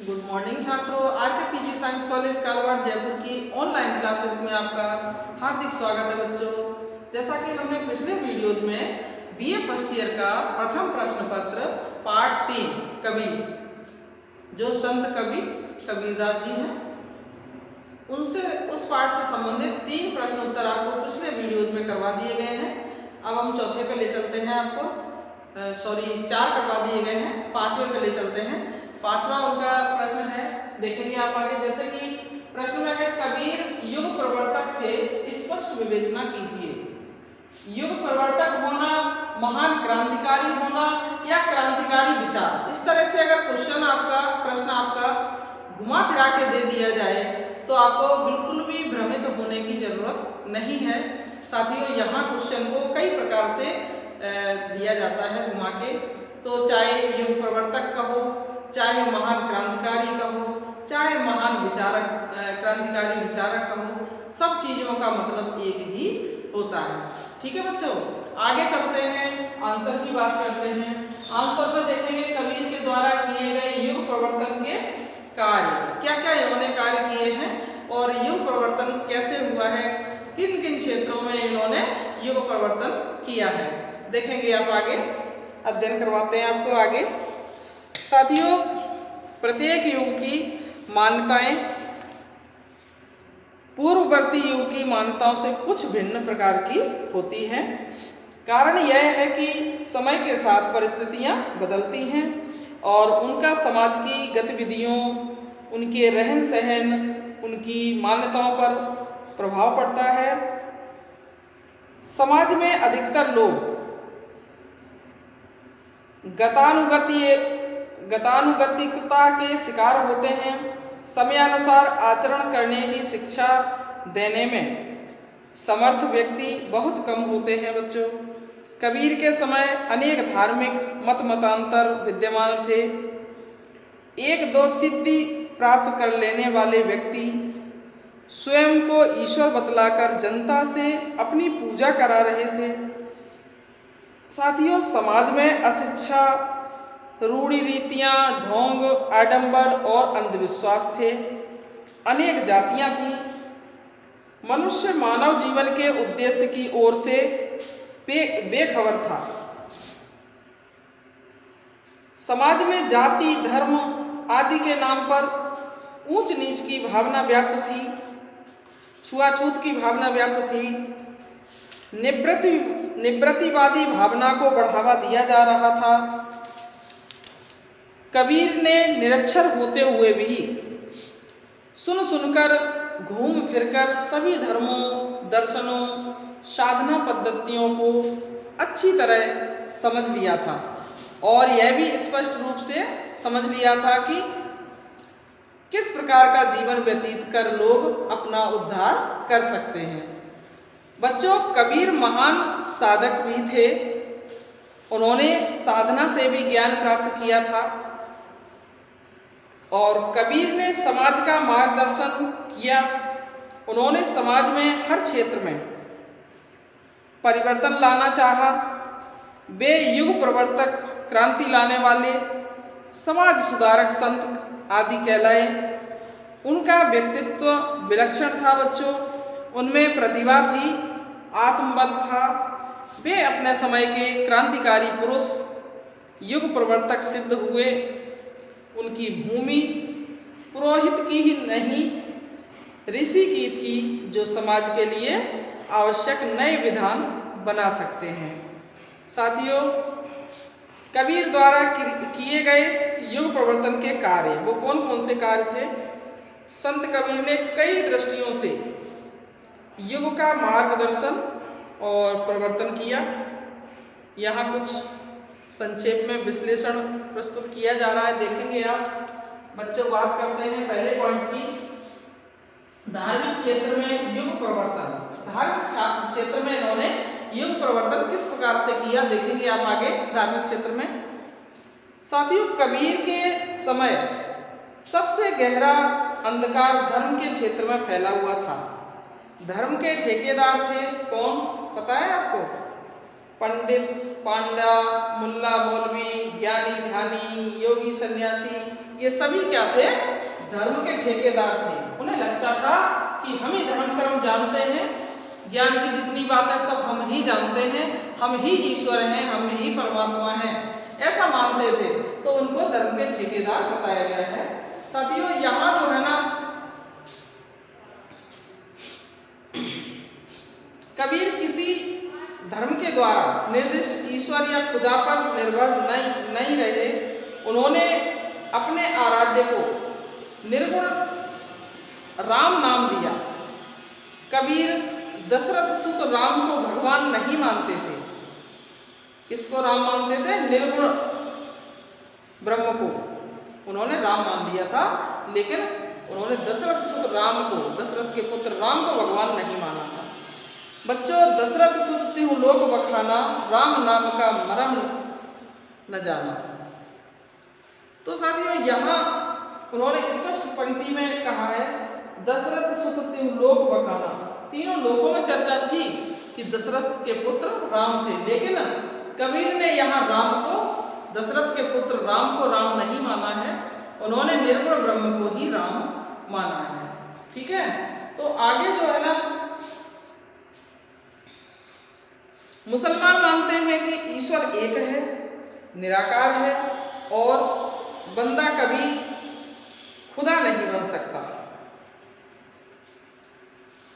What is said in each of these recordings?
Good morning छात्रों, RK PG science college Kalwad Jaipur की online classes में आपका हार्दिक स्वागत है बच्चों। जैसा कि हमने पिछले वीडियोज में बीए फर्स्ट ईयर का प्रथम प्रश्न पत्र पाठ 3 कबीर, जो संत कबीर कबीरदास जी हैं, उनसे उस पाठ से संबंधित 3 प्रश्न उत्तर आपको पिछले वीडियोज में करवा दिए गए हैं। अब हम चौथे पे ले चलते हैं आपको, 4 करवा दिए गए हैं, 5वें पे ले चलते हैं। 5वां उनका प्रश्न है, देखेंगे आप आगे। जैसे कि प्रश्न में है, कबीर युग प्रवर्तक थे, स्पष्ट विवेचना कीजिए। युग प्रवर्तक होना, महान क्रांतिकारी होना या क्रांतिकारी विचार, इस तरह से अगर प्रश्न आपका घुमा फिरा के दे दिया जाए तो आपको बिल्कुल भी भ्रमित होने की जरूरत नहीं है। साथियों, यहाँ क्वेश्चन को कई प्रकार से दिया जाता है घुमा के, तो चाहे युग प्रवर्तक कहो, चाहे महान क्रांतिकारी कहो, चाहे महान क्रांतिकारी विचारक कहो, सब चीजों का मतलब एक ही होता है। ठीक है बच्चों, आगे चलते हैं, आंसर की बात करते हैं। आंसर में देखेंगे कबीर के द्वारा किए गए युग प्रवर्तन के कार्य, क्या क्या इन्होंने कार्य किए हैं और युग प्रवर्तन कैसे हुआ है, किन किन क्षेत्रों में इन्होंने युग प्रवर्तन किया है, देखेंगे आप आगे। अध्ययन करवाते हैं आपको आगे। साथियों, प्रत्येक युग की मान्यताएं पूर्ववर्ती युग की मान्यताओं से कुछ भिन्न प्रकार की होती हैं। कारण यह है कि समय के साथ परिस्थितियां बदलती हैं और उनका समाज की गतिविधियों, उनके रहन सहन, उनकी मान्यताओं पर प्रभाव पड़ता है। समाज में अधिकतर लोग गतानुगतिकता के शिकार होते हैं। समयानुसार आचरण करने की शिक्षा देने में समर्थ व्यक्ति बहुत कम होते हैं बच्चों। कबीर के समय अनेक धार्मिक मतांतर विद्यमान थे। एक दो सिद्धि प्राप्त कर लेने वाले व्यक्ति स्वयं को ईश्वर बतलाकर जनता से अपनी पूजा करा रहे थे। साथियों, समाज में अशिक्षा, रूढ़ि रीतियां, ढोंग, आडंबर और अंधविश्वास थे। अनेक जातियां थीं। मनुष्य मानव जीवन के उद्देश्य की ओर से बेखबर था। समाज में जाति, धर्म आदि के नाम पर ऊंच नीच की भावना व्याप्त थी, छुआछूत की भावना व्याप्त थी। निवृत्तिवादी भावना को बढ़ावा दिया जा रहा था। कबीर ने निरक्षर होते हुए भी सुनकर, घूम फिरकर सभी धर्मों, दर्शनों, साधना पद्धतियों को अच्छी तरह समझ लिया था और यह भी स्पष्ट रूप से समझ लिया था कि किस प्रकार का जीवन व्यतीत कर लोग अपना उद्धार कर सकते हैं। बच्चों, कबीर महान साधक भी थे। उन्होंने साधना से भी ज्ञान प्राप्त किया था और कबीर ने समाज का मार्गदर्शन किया। उन्होंने समाज में हर क्षेत्र में परिवर्तन लाना चाहा। वे युग प्रवर्तक, क्रांति लाने वाले, समाज सुधारक संत आदि कहलाए। उनका व्यक्तित्व विलक्षण था बच्चों। उनमें प्रतिभा थी, आत्मबल था। वे अपने समय के क्रांतिकारी पुरुष, युग प्रवर्तक सिद्ध हुए। उनकी भूमि पुरोहित की ही नहीं, ऋषि की थी, जो समाज के लिए आवश्यक नए विधान बना सकते हैं। साथियों, कबीर द्वारा किए गए युग प्रवर्तन के कार्य, वो कौन कौन से कार्य थे? संत कबीर ने कई दृष्टियों से युग का मार्गदर्शन और प्रवर्तन किया। यहाँ कुछ संक्षेप में विश्लेषण प्रस्तुत किया जा रहा है, देखेंगे आप बच्चों। बात करते हैं पहले पॉइंट की, धार्मिक क्षेत्र में युग प्रवर्तन। धार्मिक क्षेत्र में इन्होंने युग प्रवर्तन किस प्रकार से किया, देखेंगे आप आगे। धार्मिक क्षेत्र में साथियों, कबीर के समय सबसे गहरा अंधकार धर्म के क्षेत्र में फैला हुआ था। धर्म के ठेकेदार थे कौन, पता है आपको? पंडित, पांडा, मुल्ला, मौलवी, ज्ञानी, ध्यानी, योगी, सन्यासी, ये सभी क्या थे? धर्म के ठेकेदार थे। उन्हें लगता था कि हम ही धर्म कर्म जानते हैं, ज्ञान की जितनी बातें सब हम ही जानते हैं, हम ही ईश्वर हैं, हम ही परमात्मा हैं, ऐसा मानते थे। तो उनको धर्म के ठेकेदार बताया गया है। साथियों, यहाँ जो है ना, कबीर किसी धर्म के द्वारा निर्दिष्ट ईश्वर या खुदा पर निर्भर नहीं रहे। उन्होंने अपने आराध्य को निर्गुण राम नाम दिया। कबीर दशरथ सुत राम को भगवान नहीं मानते थे। किसको राम मानते थे? निर्गुण ब्रह्म को उन्होंने राम मान लिया था, लेकिन उन्होंने दशरथ सुत राम को, दशरथ के पुत्र राम को भगवान नहीं माना था। बच्चों, दशरथ सुत तिहु लोक बखाना, राम नाम का मरम न जाना। तो साथियों, यहाँ उन्होंने स्पष्ट पंक्ति में कहा है, दशरथ सुत तिहु लोक बखाना। तीनों लोकों में चर्चा थी कि दशरथ के पुत्र राम थे, लेकिन कबीर ने यहाँ राम को, दशरथ के पुत्र राम को राम नहीं माना है। उन्होंने निर्गुण ब्रह्म को ही राम माना है। ठीक है, तो आगे जो है ना, मुसलमान मानते हैं कि ईश्वर एक है, निराकार है और बंदा कभी खुदा नहीं बन सकता।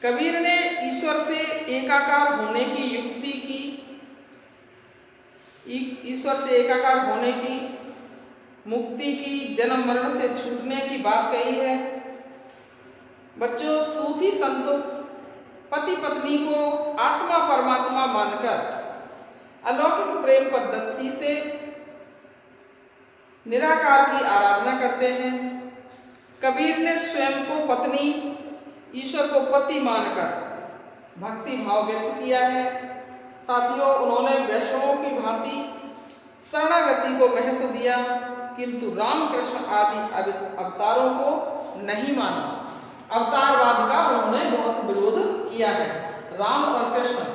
कबीर ने ईश्वर से एकाकार होने की युक्ति की, ईश्वर से एकाकार होने की, मुक्ति की, जन्म मरण से छूटने की बात कही है। बच्चों, सूफी संत पति पत्नी को आत्मा परमात्मा मानकर अलौकिक प्रेम पद्धति से निराकार की आराधना करते हैं। कबीर ने स्वयं को पत्नी, ईश्वर को पति मानकर भक्ति भाव व्यक्त किया है। साथियों, उन्होंने वैष्णवों की भांति शरणागति को महत्व दिया, किंतु रामकृष्ण आदि अवतारों को नहीं माना। अवतारवाद का उन्होंने बहुत विरोध किया है। राम और कृष्ण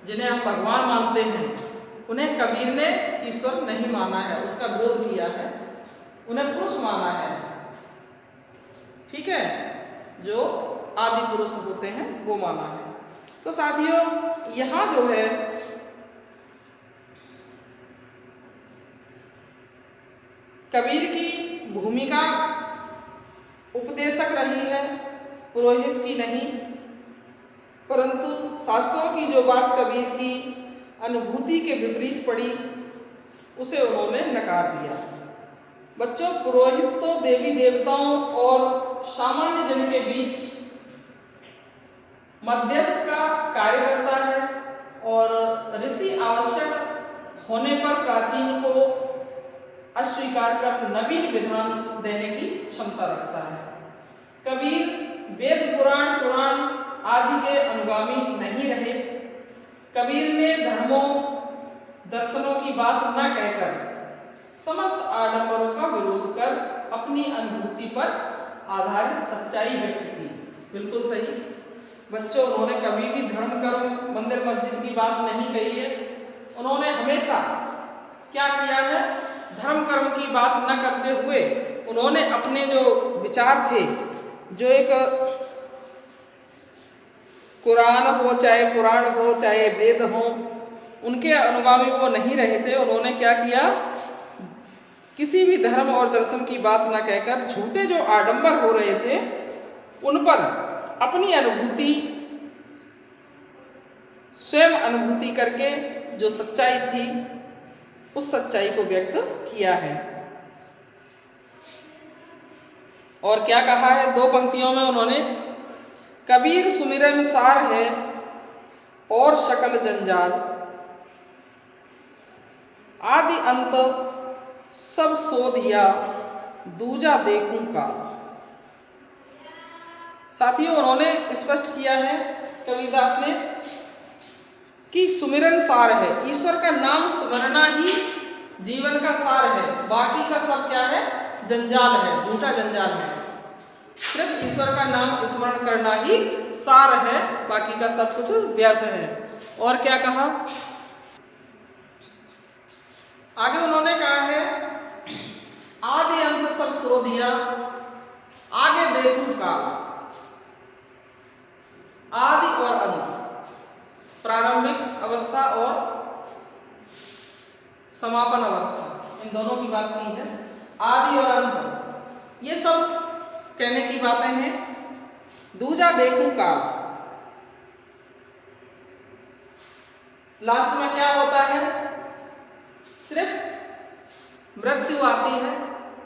जिन्हें हम भगवान मानते हैं, उन्हें कबीर ने ईश्वर नहीं माना है, उसका विरोध किया है। उन्हें पुरुष माना है। ठीक है, जो आदि पुरुष होते हैं वो माना है। तो साथियों, यहाँ जो है कबीर की भूमिका उपदेशक रही है, पुरोहित की नहीं। परंतु शास्त्रों की जो बात कबीर की अनुभूति के विपरीत पड़ी, उसे उन्होंने नकार दिया। बच्चों, पुरोहित तो देवी देवताओं और सामान्य जन के बीच मध्यस्थ का कार्य करता है और ऋषि आवश्यक होने पर प्राचीन को अस्वीकार कर नवीन विधान देने की क्षमता रखता है। कबीर वेद पुराण आदि के अनुगामी नहीं रहे। कबीर ने धर्मों दर्शनों की बात न कहकर समस्त आडंबरों का विरोध कर अपनी अनुभूति पर आधारित सच्चाई व्यक्त की। बिल्कुल सही। बच्चों, उन्होंने कभी भी धर्म कर्म मंदिर मस्जिद की बात नहीं कही है। उन्होंने हमेशा क्या किया है? धर्म कर्म की बात न करते हुए उन्होंने अपने जो विचार थे, जो एक कुरान हो चाहे पुराण हो चाहे वेद हो, उनके अनुगामी वो नहीं रहे थे। उन्होंने क्या किया? किसी भी धर्म और दर्शन की बात न कहकर झूठे जो आडंबर हो रहे थे उन पर अपनी अनुभूति, स्वयं अनुभूति करके जो सच्चाई थी उस सच्चाई को व्यक्त किया है। और क्या कहा है? दो पंक्तियों में उन्होंने, कबीर सुमिरन सार है और शकल जंजाल, आदि अंत सब सोधिया दूजा देखूं का। साथियों, उन्होंने स्पष्ट किया है कबीरदास ने कि सुमिरन सार है, ईश्वर का नाम स्मरना ही जीवन का सार है। बाकी का सब क्या है? जंजाल है, झूठा जंजाल है। सिर्फ ईश्वर का नाम स्मरण करना ही सार है, बाकी का सब कुछ व्यर्थ है। और क्या कहा आगे? उन्होंने कहा है आदि अंत सब सब सो दिया, आगे देखूं काल। आदि और अंत, प्रारंभिक अवस्था और समापन अवस्था, इन दोनों की बात की है। आदि और अंत, ये सब कहने की बातें हैं। दूजा देखूं काल, लास्ट में क्या होता है? सिर्फ मृत्यु आती है,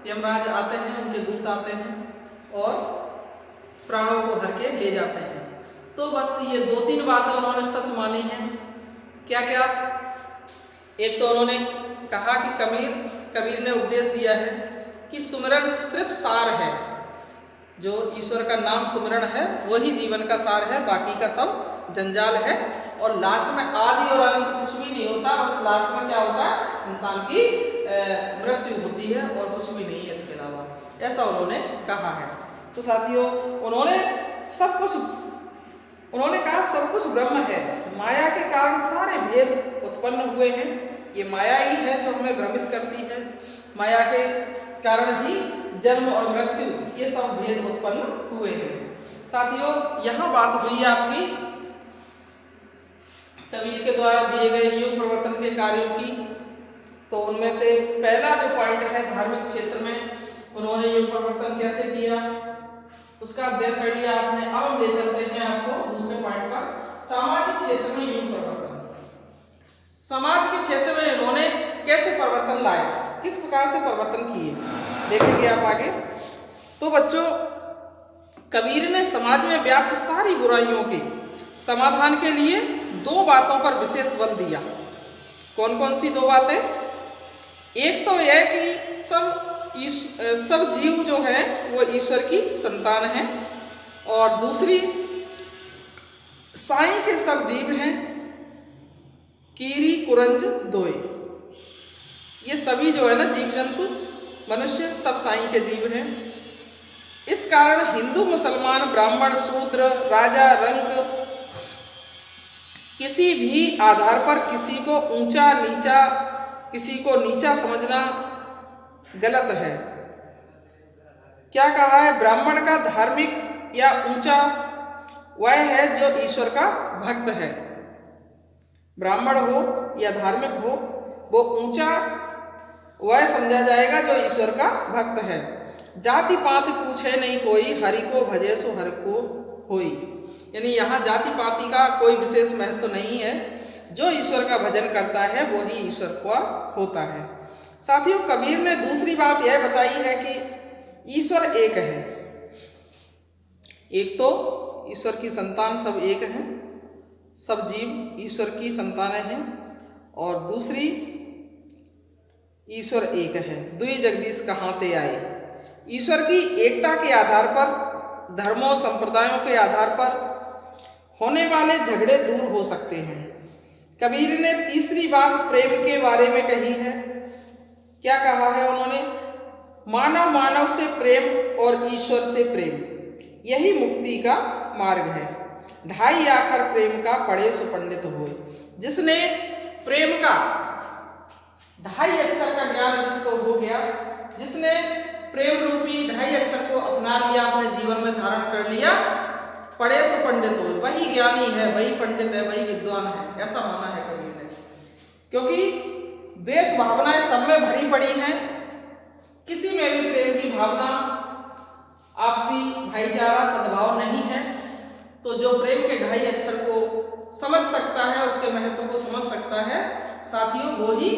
यमराज आते हैं, उनके दूत आते हैं और प्राणों को हर के ले जाते हैं। तो बस ये 2-3 बातें उन्होंने सच मानी हैं। क्या क्या? एक तो उन्होंने कहा कि कबीर ने उपदेश दिया है कि सुमिरन सिर्फ सार है, जो ईश्वर का नाम सुमिरन है वही जीवन का सार है, बाकी का सब जंजाल है। और लास्ट में आदि और अनंत कुछ भी नहीं होता, बस लास्ट में क्या होता है? इंसान की मृत्यु होती है और कुछ भी नहीं है इसके अलावा, ऐसा उन्होंने कहा है। तो साथियों, उन्होंने कहा सब कुछ ब्रह्म है, माया के कारण सारे भेद उत्पन्न हुए हैं। ये माया ही है जो हमें भ्रमित करती है, माया के कारण ही जन्म और मृत्यु ये सब भेद उत्पन्न हुए हैं। साथियों, यहाँ बात हुई आपकी कबीर के द्वारा दिए गए युग प्रवर्तन के कार्यों की। तो उनमें से पहला जो पॉइंट है, धार्मिक क्षेत्र में उन्होंने युग प्रवर्तन कैसे किया उसका अध्ययन कर लिया आपने। अब हम ले चलते हैं आपको दूसरे पॉइंट पर, सामाजिक क्षेत्र में युग प्रवर्तन। समाज के क्षेत्र में इन्होंने कैसे परिवर्तन लाए, किस प्रकार से परिवर्तन किए, देखेंगे आप आगे। तो बच्चों, कबीर ने समाज में व्याप्त सारी बुराइयों के समाधान के लिए 2 बातों पर विशेष बल दिया। कौन कौन सी 2 बातें? एक तो यह कि सब जीव जो है वो ईश्वर की संतान है, और दूसरी साईं के सब जीव हैं, कीरी कुरंज दोय। ये सभी जो है ना, जीव जंतु मनुष्य सब साईं के जीव हैं। इस कारण हिंदू मुसलमान ब्राह्मण शूद्र राजा रंक किसी भी आधार पर किसी को ऊंचा नीचा, किसी को नीचा समझना गलत है। क्या कहा है? ब्राह्मण का धार्मिक या ऊंचा वह है जो ईश्वर का भक्त है। ब्राह्मण हो या धार्मिक हो, वो ऊंचा वह समझा जाएगा जो ईश्वर का भक्त है। जाति पाति पूछे नहीं कोई, हरि को भजे सो हर को होई। यानी यहाँ जाति पाति का कोई विशेष महत्व नहीं है, जो ईश्वर का भजन करता है वो ही ईश्वर का होता है। साथियों, कबीर ने दूसरी बात यह बताई है कि ईश्वर एक है। एक तो ईश्वर की संतान सब एक हैं, सब जीव ईश्वर की संतानें हैं, और दूसरी ईश्वर एक है। दुई जगदीश कहाँ ते आए। ईश्वर की एकता के आधार पर, धर्मों संप्रदायों के आधार पर होने वाले झगड़े दूर हो सकते हैं। कबीर ने तीसरी बात प्रेम के बारे में कही है। क्या कहा है उन्होंने? मानव मानव से प्रेम और ईश्वर से प्रेम, यही मुक्ति का मार्ग है। 2.5 आखर प्रेम का पढ़े सो पंडित हुए। जिसने प्रेम का 2.5 अक्षर का ज्ञान जिसको हो गया, जिसने प्रेम रूपी 2.5 अक्षर को अपना लिया, अपने जीवन में धारण कर लिया, पढ़े सो पंडित हो, वही ज्ञानी है, वही पंडित है, वही विद्वान है, ऐसा माना है कबीर ने। क्योंकि द्वेष भावनाएं सब में भरी पड़ी हैं, किसी में भी प्रेम की भावना, आपसी भाईचारा, सद्भाव नहीं है। तो जो प्रेम के 2.5 अक्षर को समझ सकता है, उसके महत्व को समझ सकता है, साथियों, वो ही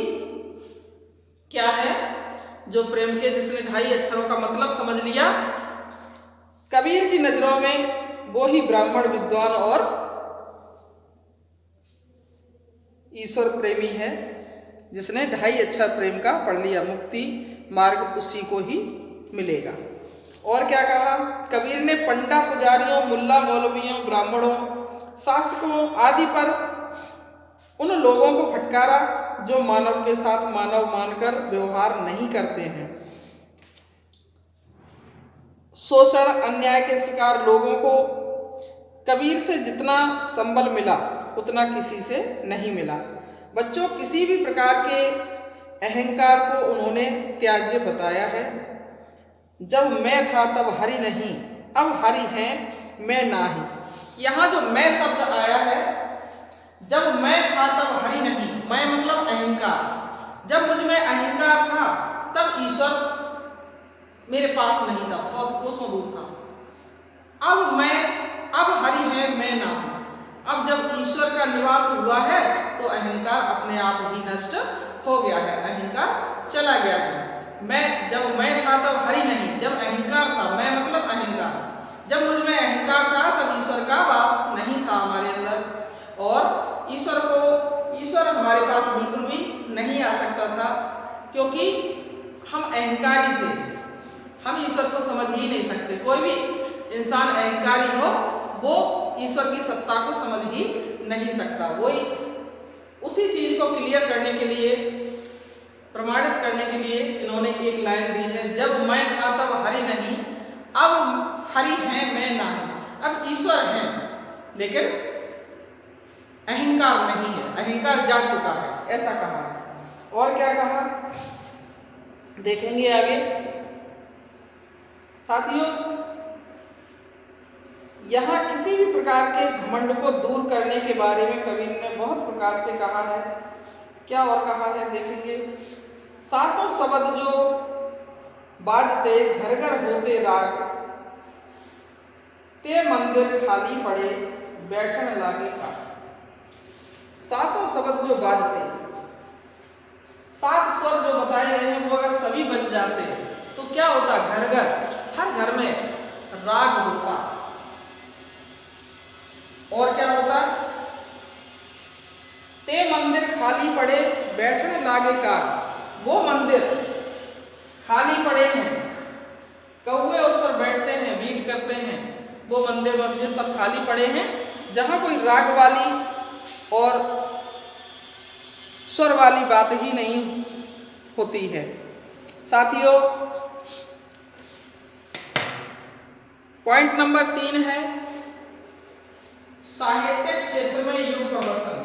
क्या है? जो प्रेम के, जिसने 2.5 अक्षरों का मतलब समझ लिया, कबीर की नजरों में वो ही ब्राह्मण विद्वान और ईश्वर प्रेमी है। जिसने 2.5 अक्षर प्रेम का पढ़ लिया, मुक्ति मार्ग उसी को ही मिलेगा। और क्या कहा कबीर ने? पंडा पुजारियों, मुल्ला मौलवियों, ब्राह्मणों, शासकों आदि पर उन लोगों को फटकारा जो मानव के साथ मानव मानकर व्यवहार नहीं करते हैं। शोषण अन्याय के शिकार लोगों को कबीर से जितना संबल मिला उतना किसी से नहीं मिला। बच्चों, किसी भी प्रकार के अहंकार को उन्होंने त्याज्य बताया है। जब मैं था तब हरि नहीं, अब हरि है मैं नाही। यहाँ जो मैं शब्द आया है, जब मैं था तब हरि नहीं, मैं मतलब अहंकार। जब मुझ में अहंकार था तब ईश्वर मेरे पास नहीं था, बहुत कोसों दूर था। अब हरि है मैं ना हूं। अब जब ईश्वर का निवास हुआ है तो अहंकार अपने आप ही नष्ट हो गया है, अहंकार चला गया है। जब मैं था तब हरि नहीं, जब अहंकार था, मैं मतलब अहंकार, जब मुझ में अहंकार था तब ईश्वर का वास नहीं था हमारे अंदर, और ईश्वर हमारे पास बिल्कुल भी नहीं आ सकता था, क्योंकि हम अहंकारी थे। हम ईश्वर को समझ ही नहीं सकते। कोई भी इंसान अहंकारी हो वो ईश्वर की सत्ता को समझ ही नहीं सकता। वही उसी चीज को क्लियर करने के लिए, प्रमाणित करने के लिए इन्होंने एक लाइन दी है, जब मैं था तब हरि नहीं, अब हरि है मैं नहीं। अब ईश्वर है लेकिन अहंकार नहीं है, अहंकार जा चुका है, ऐसा कहा है। और क्या कहा देखेंगे आगे। साथियों, यहाँ किसी भी प्रकार के घमंड को दूर करने के बारे में कबीर ने बहुत प्रकार से कहा है। क्या और कहा है देखेंगे। सातों शब्द जो बाजते घर घर होते राग, ते मंदिर खाली पड़े बैठन लागे का। सातों शब्द जो बाजते, सात स्वर जो बताए गए हैं वो अगर सभी बज जाते तो क्या होता, घर घर, हर घर में राग होता। और क्या होता, ते मंदिर खाली पड़े बैठने लागे का। वो मंदिर खाली पड़े हैं, कौवे उस पर बैठते हैं, बीट करते हैं, वो मंदिर मस्जिद सब खाली पड़े हैं जहां कोई राग वाली और स्वर वाली बात ही नहीं होती है। साथियों, पॉइंट नंबर 3 है साहित्यिक क्षेत्र में युग परिवर्तन।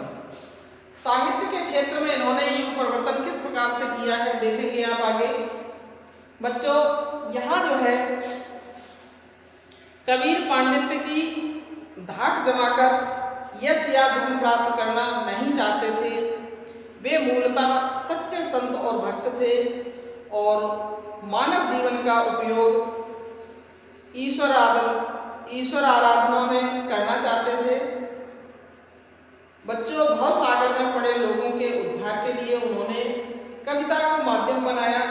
साहित्य के क्षेत्र में इन्होंने युग परिवर्तन किस प्रकार से किया है देखेंगे आप आगे। बच्चों, यहाँ जो है कबीर पांडित्य की धाक जमाकर यश या धन प्राप्त करना नहीं चाहते थे। वे मूलतः सच्चे संत और भक्त थे और मानव जीवन का उपयोग ईश्वर आराधना में करना चाहते थे। बच्चों, भव सागर में पड़े लोगों के उद्धार के लिए उन्होंने कविता को माध्यम बनाया।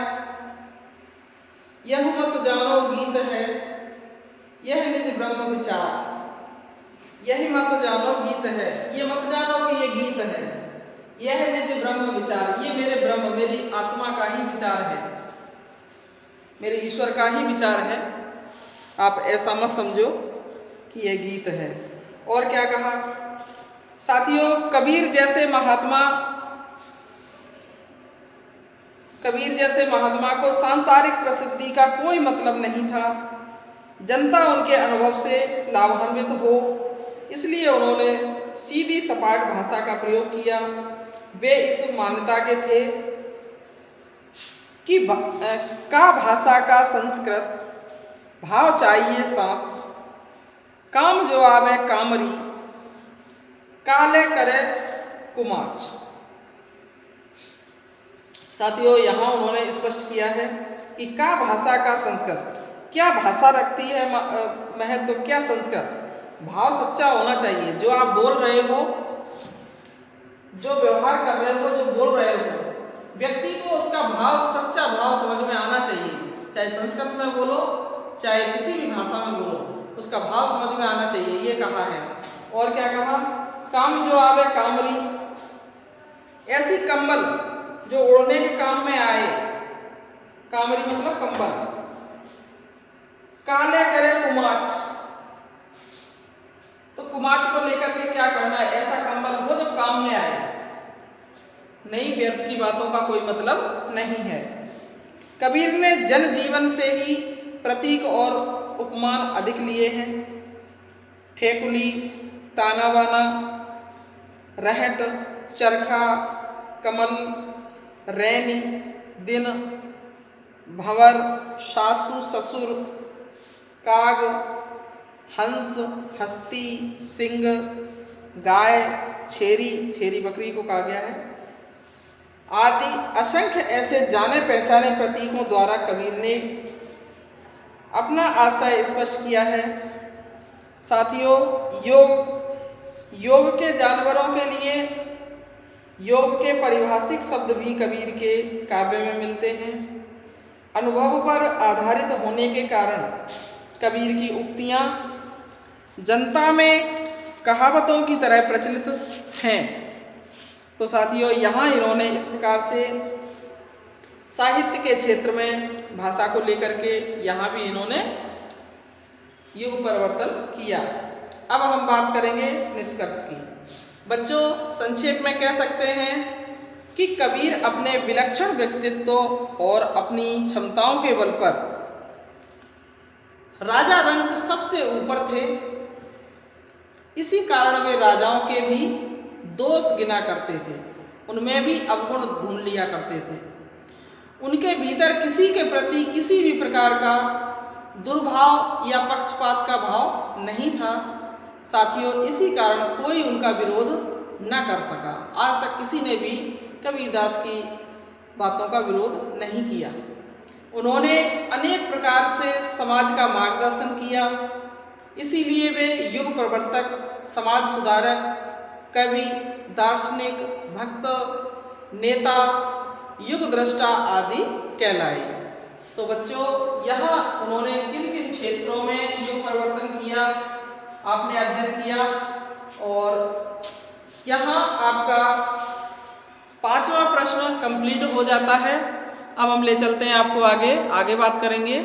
यह मत जानो गीत है, यह निज ब्रह्म विचार। यही मत जानो गीत है, ये मत जानो कि ये गीत है, यह निज ब्रह्म विचार, ये मेरे ब्रह्म, मेरी आत्मा का ही विचार है, मेरे ईश्वर का ही विचार है। आप ऐसा मत समझो कि यह गीत है। और क्या कहा साथियों, कबीर जैसे महात्मा को सांसारिक प्रसिद्धि का कोई मतलब नहीं था। जनता उनके अनुभव से लाभान्वित हो, इसलिए उन्होंने सीधी सपाट भाषा का प्रयोग किया। वे इस मान्यता के थे कि का भाषा का संस्कृत भाव चाहिए साच, काम जो आवे कामरी, काले करे कुमाच। साथियों, यहाँ उन्होंने स्पष्ट किया है कि का भाषा का संस्कृत, क्या भाषा रखती है महत्व, तो क्या संस्कृत, भाव सच्चा होना चाहिए। जो आप बोल रहे हो, जो व्यवहार कर रहे हो, जो बोल रहे हो, व्यक्ति को उसका भाव, सच्चा भाव समझ में आना चाहिए। चाहे संस्कृत में बोलो, चाहे किसी भी भाषा में बोलो, उसका भाव समझ में आना चाहिए, ये कहा है। और क्या कहा, काम जो आवे कामरी, ऐसी कंबल जो ओढ़ने के काम में आए, कामरी मतलब कंबल। काले करे कुमाच, तो कुमाच को लेकर के क्या करना है, ऐसा कंबल हो जो काम में आए, नई व्यर्थ की बातों का कोई मतलब नहीं है। कबीर ने जन जीवन से ही प्रतीक और उपमान अधिक लिए हैं। ठेकुली, ताना बाना, रहट, चरखा, कमल, रैनी, दिन, भंवर, सासु ससुर, काग, हंस, हस्ती, सिंह, गाय, छेरी, छेरी बकरी को कहा गया है आदि असंख्य ऐसे जाने पहचाने प्रतीकों द्वारा कबीर ने अपना आशय स्पष्ट किया है। साथियों, योग के जानवरों के लिए योग के पारिभाषिक शब्द भी कबीर के काव्य में मिलते हैं। अनुभव पर आधारित होने के कारण कबीर की उक्तियाँ जनता में कहावतों की तरह प्रचलित हैं। तो साथियों, यहाँ इन्होंने इस प्रकार से साहित्य के क्षेत्र में भाषा को लेकर के यहाँ भी इन्होंने युग परिवर्तन किया। अब हम बात करेंगे निष्कर्ष की। बच्चों, संक्षेप में कह सकते हैं कि कबीर अपने विलक्षण व्यक्तित्व और अपनी क्षमताओं के बल पर राजा रंक सबसे ऊपर थे। इसी कारण वे राजाओं के भी दोष गिना करते थे, उनमें भी अवगुण ढूंढ लिया करते थे। उनके भीतर किसी के प्रति किसी भी प्रकार का दुर्भाव या पक्षपात का भाव नहीं था। साथियों, इसी कारण कोई उनका विरोध न कर सका। आज तक किसी ने भी कबीरदास की बातों का विरोध नहीं किया। उन्होंने अनेक प्रकार से समाज का मार्गदर्शन किया, इसीलिए वे युग प्रवर्तक, समाज सुधारक, कवि, दार्शनिक, भक्त, नेता, युग दृष्टा आदि कहलाए। तो बच्चों, यहाँ उन्होंने किन किन क्षेत्रों में युग परिवर्तन किया आपने अध्ययन किया, और यहाँ आपका 5वां प्रश्न कंप्लीट हो जाता है। अब हम ले चलते हैं आपको आगे बात करेंगे।